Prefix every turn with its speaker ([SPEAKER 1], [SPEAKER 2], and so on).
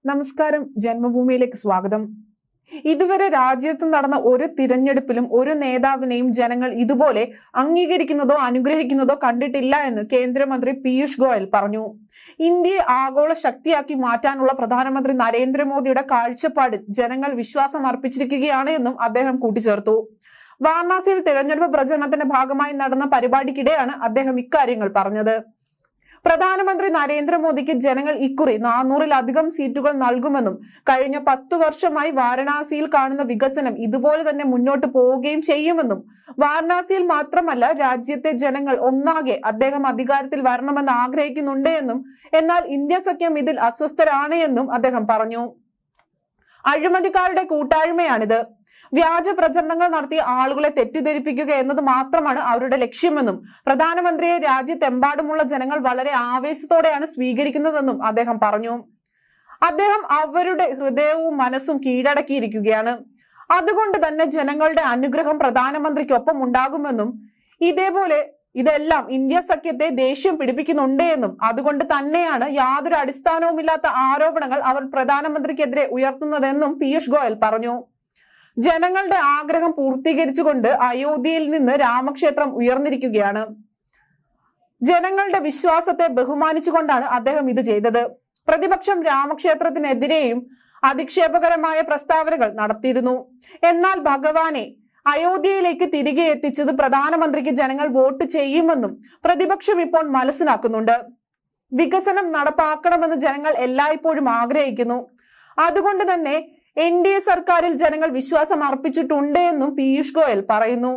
[SPEAKER 1] നമസ്കാരം, ജന്മഭൂമിയിലേക്ക് സ്വാഗതം. ഇതുവരെ രാജ്യത്ത് നടന്ന ഒരു തിരഞ്ഞെടുപ്പിലും ഒരു നേതാവിനെയും ജനങ്ങൾ ഇതുപോലെ അംഗീകരിക്കുന്നതോ അനുഗ്രഹിക്കുന്നതോ കണ്ടിട്ടില്ല എന്ന് കേന്ദ്രമന്ത്രി പീയൂഷ് ഗോയൽ പറഞ്ഞു. ഇന്ത്യയെ ആഗോള ശക്തിയാക്കി മാറ്റാനുള്ള പ്രധാനമന്ത്രി നരേന്ദ്രമോദിയുടെ കാഴ്ചപ്പാടിൽ ജനങ്ങൾ വിശ്വാസം അർപ്പിച്ചിരിക്കുകയാണ് എന്നും അദ്ദേഹം കൂട്ടിച്ചേർത്തു. വാരണാസിയിൽ തിരഞ്ഞെടുപ്പ് പ്രചരണത്തിന്റെ ഭാഗമായി നടന്ന പരിപാടിക്കിടെയാണ് അദ്ദേഹം ഇക്കാര്യങ്ങൾ പറഞ്ഞത്. പ്രധാനമന്ത്രി നരേന്ദ്രമോദിക്ക് ജനങ്ങൾ ഇക്കുറി 400-ലധികം സീറ്റുകൾ നൽകുമെന്നും കഴിഞ്ഞ 10 വർഷമായി വാരണാസിയിൽ കാണുന്ന വികസനം ഇതുപോലെ തന്നെ മുന്നോട്ട് പോവുകയും ചെയ്യുമെന്നും വാരണാസിയിൽ മാത്രമല്ല രാജ്യത്തെ ജനങ്ങൾ ഒന്നാകെ അദ്ദേഹം അധികാരത്തിൽ വരണമെന്ന് ആഗ്രഹിക്കുന്നുണ്ട് എന്നും എന്നാൽ ഇന്ത്യ സഖ്യം ഇതിൽ അസ്വസ്ഥരാണ് എന്നും അദ്ദേഹം പറഞ്ഞു. അഴിമതിക്കാരുടെ കൂട്ടായ്മയാണിത്. വ്യാജ പ്രചരണങ്ങൾ നടത്തി ആളുകളെ തെറ്റിദ്ധരിപ്പിക്കുക എന്നത് മാത്രമാണ് അവരുടെ ലക്ഷ്യമെന്നും പ്രധാനമന്ത്രിയെ രാജ്യത്തെമ്പാടുമുള്ള ജനങ്ങൾ വളരെ ആവേശത്തോടെയാണ് സ്വീകരിക്കുന്നതെന്നും അദ്ദേഹം പറഞ്ഞു. അദ്ദേഹം അവരുടെ ഹൃദയവും മനസ്സും കീഴടക്കിയിരിക്കുകയാണ്. അതുകൊണ്ട് തന്നെ ജനങ്ങളുടെ അനുഗ്രഹം പ്രധാനമന്ത്രിക്കൊപ്പം ഉണ്ടാകുമെന്നും ഇതെല്ലാം ഇന്ത്യ സഖ്യത്തെ ദേഷ്യം പിടിപ്പിക്കുന്നുണ്ട് എന്നും അതുകൊണ്ട് തന്നെയാണ് യാതൊരു അടിസ്ഥാനവുമില്ലാത്ത ആരോപണങ്ങൾ അവർ പ്രധാനമന്ത്രിക്കെതിരെ ഉയർത്തുന്നതെന്നും പീയൂഷ് ഗോയൽ പറഞ്ഞു. ജനങ്ങളുടെ ആഗ്രഹം പൂർത്തീകരിച്ചുകൊണ്ട് അയോധ്യയിൽ നിന്ന് രാമക്ഷേത്രം ഉയർന്നിരിക്കുകയാണ്. ജനങ്ങളുടെ വിശ്വാസത്തെ ബഹുമാനിച്ചുകൊണ്ടാണ് അദ്ദേഹം ഇത് ചെയ്തത്. പ്രതിപക്ഷം രാമക്ഷേത്രത്തിനെതിരെയും അധിക്ഷേപകരമായ പ്രസ്താവനകൾ നടത്തിയിരുന്നു. എന്നാൽ ഭഗവാനെ അയോധ്യയിലേക്ക് തിരികെ എത്തിച്ചത് പ്രധാനമന്ത്രിക്ക് ജനങ്ങൾ വോട്ട് ചെയ്യുമെന്നും പ്രതിപക്ഷം ഇപ്പോൾ മനസ്സിലാക്കുന്നുണ്ട്. വികസനം നടപ്പാക്കണമെന്ന് ജനങ്ങൾ എല്ലായ്പ്പോഴും ആഗ്രഹിക്കുന്നു. അതുകൊണ്ട് തന്നെ NDA സർക്കാരിൽ ജനങ്ങൾ വിശ്വാസം അർപ്പിച്ചിട്ടുണ്ട് എന്നും പീയൂഷ് ഗോയൽ പറയുന്നു.